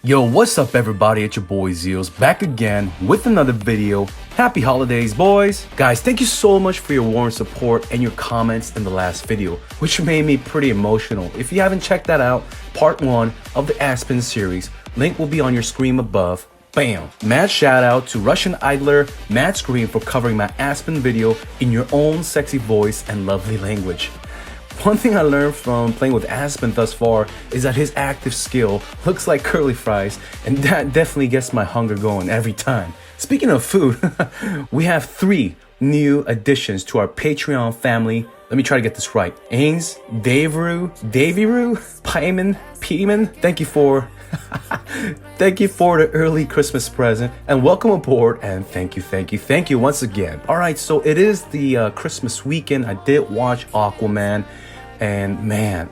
Yo, what's up everybody? It's your boy Zeals back again with another video. Happy holidays, boys. Guys, thank you so much for your warm support and your comments in the last video, which made me pretty emotional. If you haven't checked that out, part 1 of the Aspen series, link will be on your screen above. Bam! Mad shout out to Russian idler Matt Scream for covering my Aspen video in your own sexy voice and lovely language. One thing I learned from playing with Aspen thus far is that his active skill looks like curly fries, and that definitely gets my hunger going every time. Speaking of food, we have 3 new additions to our Patreon family. Let me try to get this right. Ains, Daviru, Pieman. Thank you for the early Christmas present and welcome aboard, and thank you once again. All right, so it is the Christmas weekend. I did watch Aquaman, and man,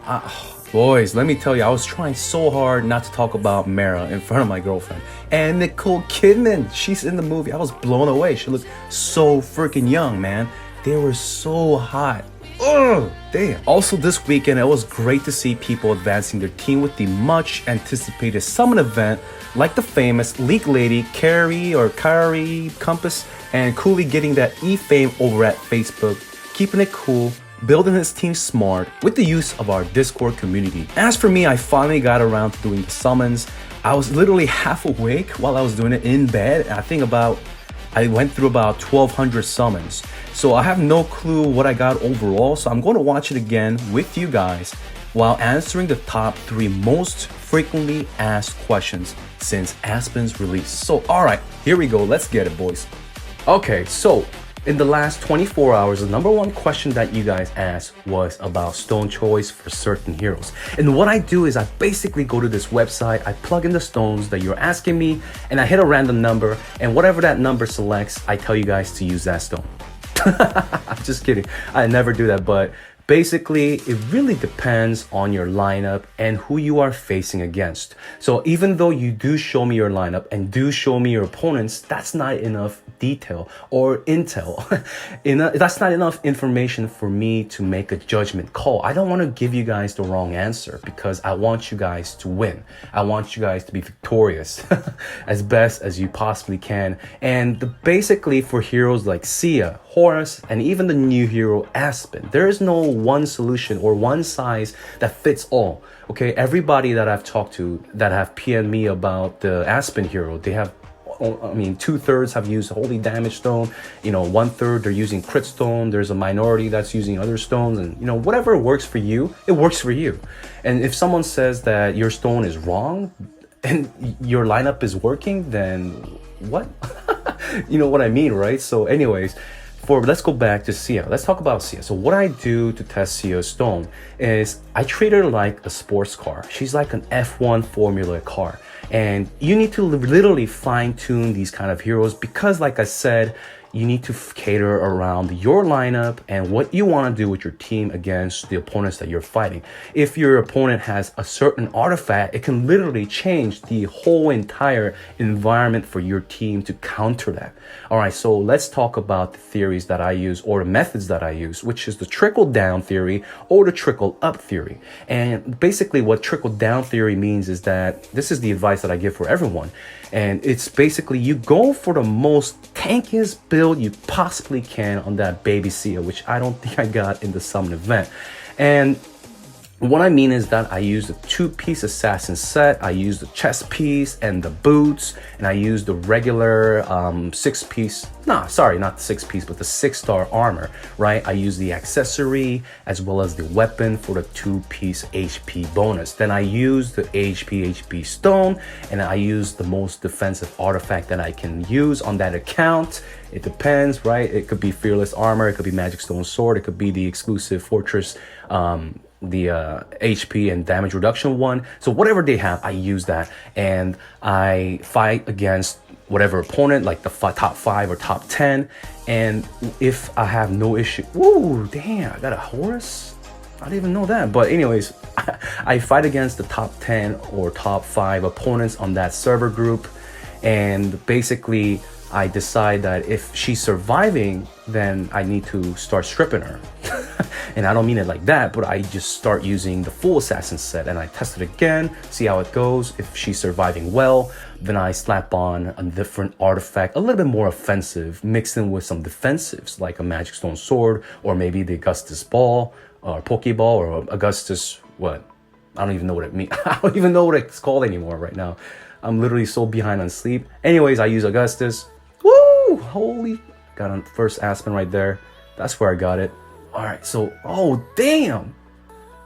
boys, let me tell you, I was trying so hard not to talk about Mara in front of my girlfriend. And Nicole Kidman, she's in the movie. I was blown away. She looked so freaking young, man. They were so hot. Oh, damn. Also this weekend, it was great to see people advancing their team with the much anticipated summon event, like the famous League Lady Carrie Compass, and Cooley getting that E-fame over at Facebook, keeping it cool, building his team smart with the use of our Discord community. As for me, I finally got around to doing the summons. I was literally half awake while I was doing it in bed. I went through about 1,200 summons. So I have no clue what I got overall. So I'm going to watch it again with you guys while answering the top 3 most frequently asked questions since Aspen's release. So, all right, here we go. Let's get it, boys. Okay, so in the last 24 hours, the #1 question that you guys asked was about stone choice for certain heroes. And what I do is I basically go to this website, I plug in the stones that you're asking me, and I hit a random number, and whatever that number selects, I tell you guys to use that stone. I'm just kidding. I never do that, but basically, it really depends on your lineup and who you are facing against. So even though you do show me your lineup and do show me your opponents, that's not enough detail or intel. That's not enough information for me to make a judgment call. I don't want to give you guys the wrong answer because I want you guys to win. I want you guys to be victorious as best as you possibly can. And basically for heroes like Sia, Horus, and even the new hero Aspen, there is no one solution or one size that fits all. Okay, everybody that I've talked to that have PM'd me about the Aspen hero, they have, 2/3 have used Holy Damage Stone, 1/3 they're using Crit Stone, there's a minority that's using other stones, and whatever works for you, it works for you. And if someone says that your stone is wrong and your lineup is working, then what? You know what I mean, right? So anyways, let's go back to Sia. Let's talk about Sia. So what I do to test Sia's stone is I treat her like a sports car. She's like an F1 Formula car. And you need to literally fine tune these kind of heroes because, like I said, you need to cater around your lineup and what you want to do with your team against the opponents that you're fighting. If your opponent has a certain artifact, it can literally change the whole entire environment for your team to counter that. All right, so let's talk about the theories that I use or the methods that I use, which is the trickle down theory or the trickle up theory. And basically what trickle down theory means is that this is the advice that I give for everyone. And it's basically you go for the most tankiest build you possibly can on that baby Sia, which I don't think I got in the summon event. And what I mean is that I use the 2-piece assassin set, I use the chest piece and the boots, and I use the regular 6-piece, not the 6-piece, but the 6-star armor, right? I use the accessory as well as the weapon for the 2-piece HP bonus. Then I use the HP stone, and I use the most defensive artifact that I can use on that account. It depends, right? It could be Fearless Armor, it could be Magic Stone Sword, it could be the exclusive Fortress, the HP and damage reduction one. So whatever they have, I use that, and I fight against whatever opponent, like the top 5 or top 10. And if I have no issue, woo, damn, I got a Horus? I didn't even know that. But anyways, I fight against the top 10 or top 5 opponents on that server group, and basically I decide that if she's surviving, then I need to start stripping her. And I don't mean it like that, but I just start using the full assassin set and I test it again, see how it goes. If she's surviving well, then I slap on a different artifact, a little bit more offensive, mixed in with some defensives like a Magic Stone Sword, or maybe the Augustus Ball or Pokeball, or Augustus what? I don't even know what it means. I don't even know what it's called anymore right now. I'm literally so behind on sleep. Anyways, I use Augustus. Woo! Holy, got a first Aspen right there. That's where I got it. All right, so, oh, damn.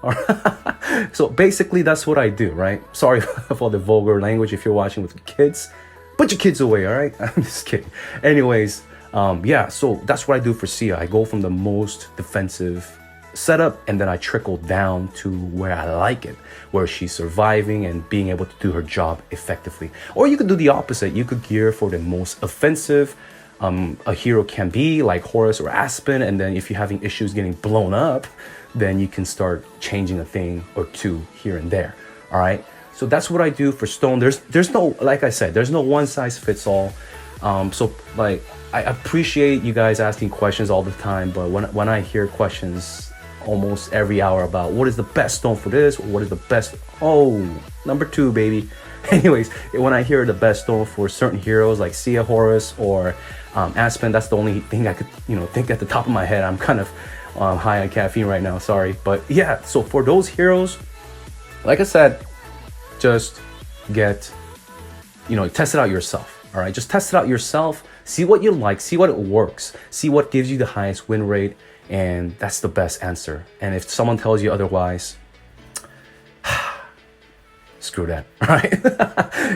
All right. So basically that's what I do, right? Sorry for the vulgar language if you're watching with kids. Put your kids away, all right? I'm just kidding. Anyways, yeah, so that's what I do for Sia. I go from the most defensive setup and then I trickle down to where I like it, where she's surviving and being able to do her job effectively. Or you could do the opposite. You could gear for the most offensive a hero can be, like Horus or Aspen, and then if you're having issues getting blown up, then you can start changing a thing or two here and there. All right, so that's what I do for Stone. There's no, like I said, there's no one size fits all. So like I appreciate you guys asking questions all the time, but when I hear questions almost every hour about what is the best stone for this, or what is the best, number 2 baby. Anyways, when I hear the best stone for certain heroes like Sia, Horus, or Aspen, that's the only thing I could think at the top of my head. I'm kind of high on caffeine right now, sorry. But yeah, so for those heroes, like I said, just test it out yourself. All right, just test it out yourself, see what you like, see what it works, see what gives you the highest win rate, and that's the best answer. And if someone tells you otherwise, screw that, right?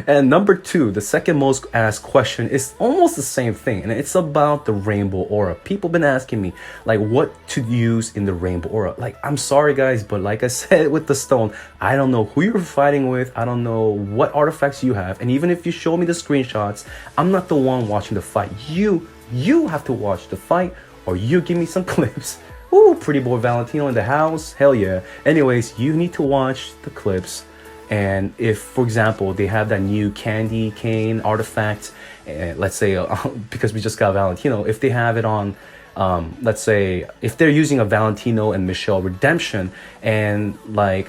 And number 2, the second most asked question is almost the same thing, and it's about the Rainbow Aura. People been asking me like what to use in the Rainbow Aura. Like, I'm sorry guys, but like I said with the stone, I don't know who you're fighting with, I don't know what artifacts you have, and even if you show me the screenshots, I'm not the one watching the fight. You have to watch the fight, or you give me some clips. Ooh, pretty boy Valentino in the house, hell yeah. Anyways, you need to watch the clips. And if, for example, they have that new candy cane artifact, let's say, because we just got Valentino, if they have it on, let's say, if they're using a Valentino and Michelle redemption, and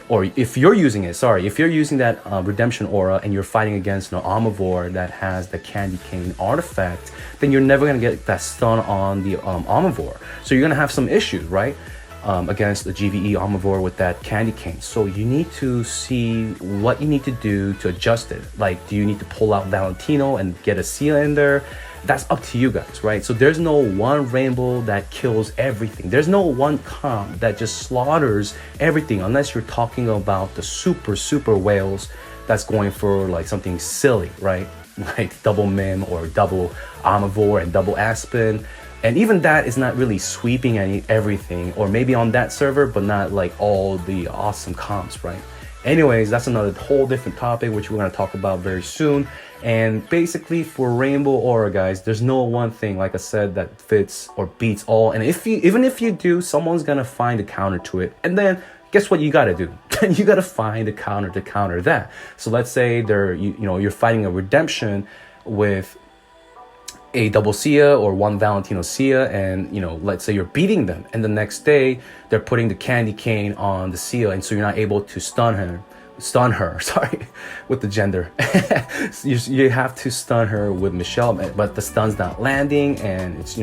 or if you're using that redemption aura and you're fighting against an Omnivore that has the candy cane artifact, then you're never going to get that stun on the Omnivore. So you're going to have some issues, right? Against the GVE Omnivore with that candy cane. So you need to see what you need to do to adjust it. Like, do you need to pull out Valentino and get a Sia in there? That's up to you guys, right? So there's no one rainbow that kills everything. There's no one comp that just slaughters everything, unless you're talking about the super whales that's going for like something silly, right? Like double Mim or double Omnivore and double Aspen. And even that is not really sweeping everything, or maybe on that server, but not like all the awesome comps, right? Anyways, that's another whole different topic, which we're going to talk about very soon. And basically for Rainbow Aura, guys, there's no one thing, like I said, that fits or beats all. And even if you do, someone's going to find a counter to it. And then guess what you got to do? You got to find a counter to counter that. So let's say you're fighting a redemption with a double Sia or one Valentino Sia, and let's say you're beating them, and the next day they're putting the candy cane on the Sia, and so you're not able to stun her sorry, with the gender. You have to stun her with Michelle, but the stun's not landing, and it's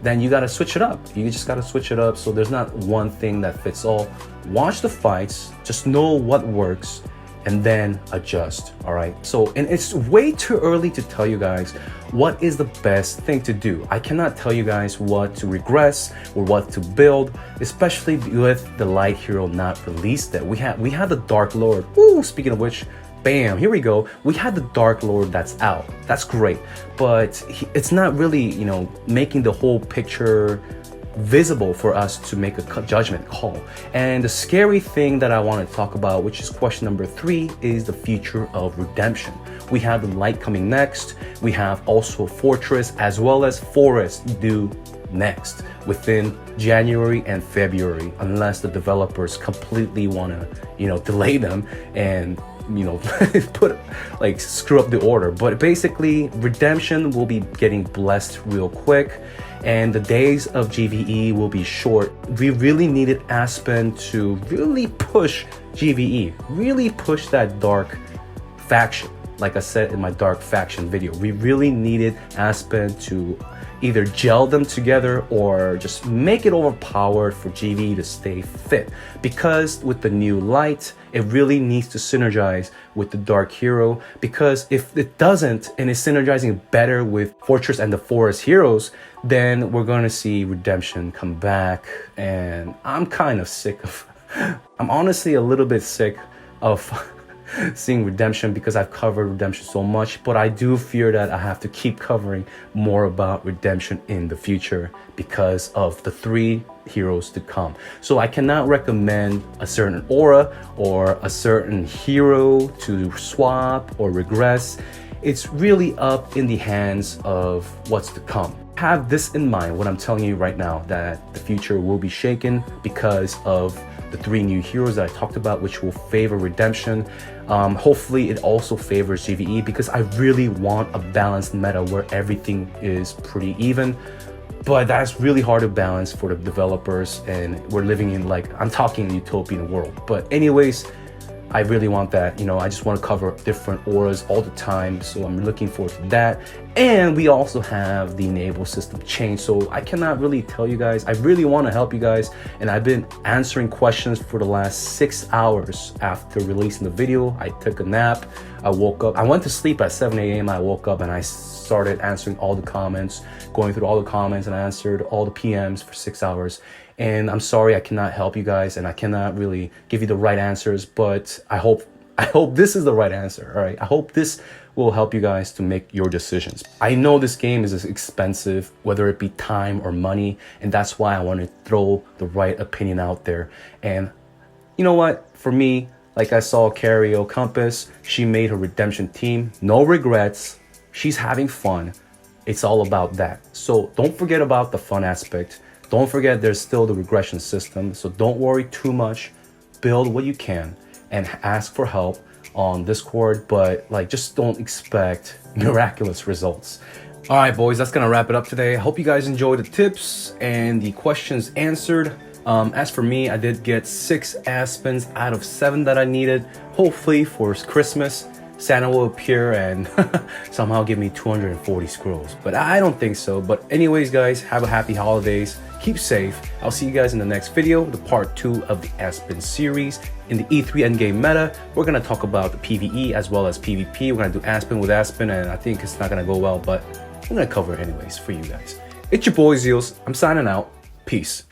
then you got to switch it up. You just got to switch it up. So there's not one thing that fits all. Watch the fights, just know what works, and then adjust. All right, so, and it's way too early to tell you guys what is the best thing to do. I cannot tell you guys what to regress or what to build, especially with the light hero not released yet. We had the Dark Lord. Ooh, speaking of which, bam, here we go. We had the Dark Lord that's out. That's great, but it's not really making the whole picture visible for us to make a judgment call. And the scary thing that I want to talk about, which is question number 3, is the future of redemption. We have the light coming next. We have also Fortress as well as Forest due next within January and February, unless the developers completely want to delay them and screw up the order. But basically redemption will be getting blessed real quick. and the days of GVE will be short. We really needed Aspen to really push GVE, really push that dark faction. Like I said in my dark faction video, we really needed Aspen to either gel them together or just make it overpowered for GVE to stay fit. Because with the new light, it really needs to synergize with the dark hero, because if it doesn't and is synergizing better with Fortress and the Forest heroes, then we're gonna see Redemption come back. And I'm kind of sick of I'm honestly a little bit sick of seeing Redemption, because I've covered Redemption so much, but I do fear that I have to keep covering more about Redemption in the future because of the 3 heroes to come. So I cannot recommend a certain aura or a certain hero to swap or regress. It's really up in the hands of what's to come. Have this in mind when I'm telling you right now that the future will be shaken because of the 3 new heroes that I talked about, which will favor Redemption. Hopefully it also favors GVE, because I really want a balanced meta where everything is pretty even. But that's really hard to balance for the developers, and we're living in, like, I'm talking utopian world. But anyways, I really want that. You know, I just want to cover different auras all the time, so I'm looking forward to that. And we also have the enable system change, so I cannot really tell you guys. I really want to help you guys, and I've been answering questions for the last 6 hours after releasing the video. I took a nap, I woke up, I went to sleep at 7 a.m. I woke up and I started answering all the comments, going through all the comments, and I answered all the PMs for 6 hours. And I'm sorry I cannot help you guys, and I cannot really give you the right answers, but I hope this is the right answer. All right, I hope this will help you guys to make your decisions. I know this game is expensive, whether it be time or money, and that's why I want to throw the right opinion out there. And you know what, for me, like I saw Cario Compass, she made her Redemption team, no regrets, she's having fun. It's all about that. So don't forget about the fun aspect. Don't forget there's still the regression system, so don't worry too much. Build what you can and ask for help on Discord, but like, just don't expect miraculous results. All right, boys, that's gonna wrap it up today. I hope you guys enjoyed the tips and the questions answered. As for me, I did get 6 Aspens out of 7 that I needed. Hopefully for Christmas, Santa will appear and somehow give me 240 scrolls, but I don't think so. But anyways, guys, have a happy holidays, keep safe. I'll see you guys in the next video, the part 2 of the Aspen series. In the E3 endgame meta, we're gonna talk about the PvE as well as PvP. We're gonna do Aspen with Aspen, and I think it's not gonna go well, but I'm gonna cover it anyways for you guys. It's your boy Zeals, I'm signing out, peace.